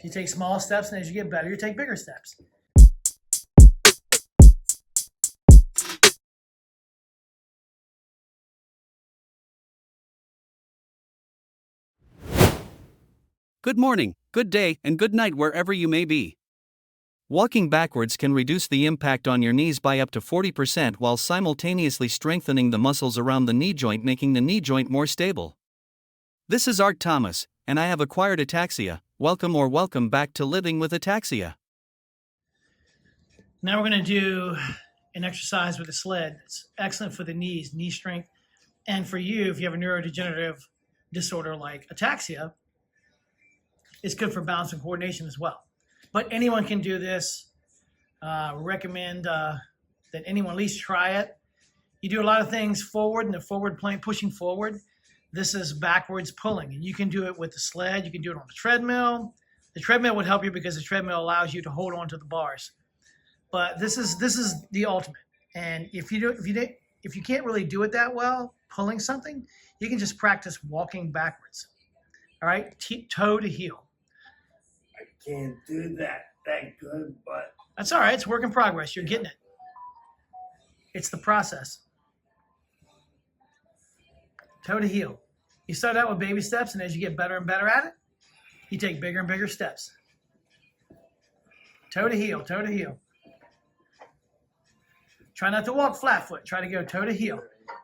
You take small steps, and as you get better, you take bigger steps. Good morning, good day, and good night wherever you may be. Walking backwards can reduce the impact on your knees by up to 40% while simultaneously strengthening the muscles around the knee joint, making the knee joint more stable. This is Art Thomas, and I have acquired ataxia. Welcome back to Living with Ataxia. Now we're going to do an exercise with a sled. It's excellent for the knees, knee strength, and for you, if you have a neurodegenerative disorder like ataxia, it's good for balance and coordination as well. But anyone can do this. Recommend that anyone at least try it. You do a lot of things forward in the forward plane, pushing forward. This is backwards pulling, and you can do it with the sled. You can do it on the treadmill. The treadmill would help you because the treadmill allows you to hold on to the bars. But this is the ultimate. And if you can't really do it that well, pulling something, you can just practice walking backwards. All right, toe to heel. I can't do that good, but That's all right. It's work in progress. You're getting it. It's the process. Toe to heel. You start out with baby steps, and as you get better and better at it, you take bigger and bigger steps. Toe to heel, toe to heel. Try not to walk flat foot. Try to go toe to heel.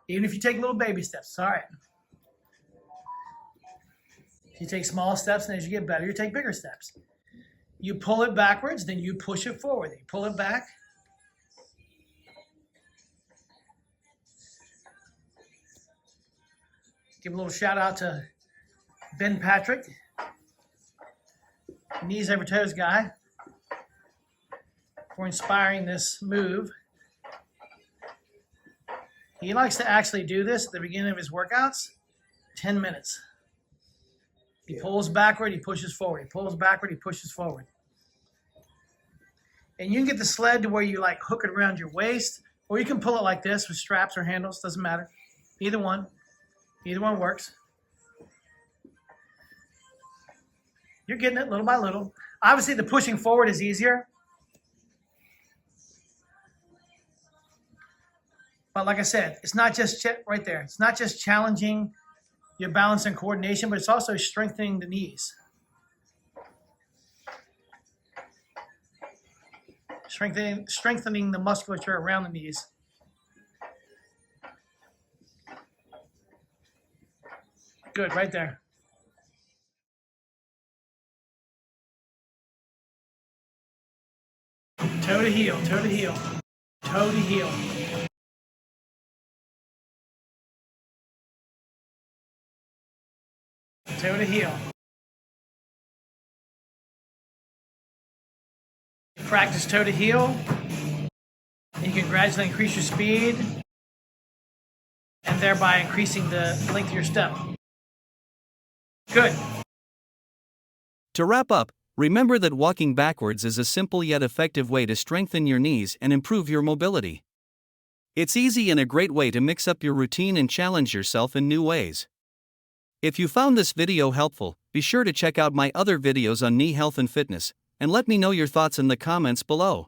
Even if you take little baby steps, it's all right. If you take small steps, and as you get better, you take bigger steps. You pull it backwards, then you push it forward. You pull it back. Give a little shout out to Ben Patrick, Knees Over Toes guy, for inspiring this move. He likes to actually do this at the beginning of his workouts, 10 minutes. He pulls backward, he pushes forward. He pulls backward, he pushes forward. And you can get the sled to where you like hook it around your waist, or you can pull it like this with straps or handles, doesn't matter. Either one. Either one works. You're getting it little by little. Obviously, the pushing forward is easier. But like I said, it's not just right there. It's not just challenging your balance and coordination, but it's also strengthening the knees. Strengthening the musculature around the knees. Good, right there. Toe to heel, toe to heel, toe to heel. Toe to heel. Practice toe to heel. And you can gradually increase your speed and thereby increasing the length of your step. Good. To wrap up, remember that walking backwards is a simple yet effective way to strengthen your knees and improve your mobility. It's easy and a great way to mix up your routine and challenge yourself in new ways. If you found this video helpful, be sure to check out my other videos on knee health and fitness, and let me know your thoughts in the comments below.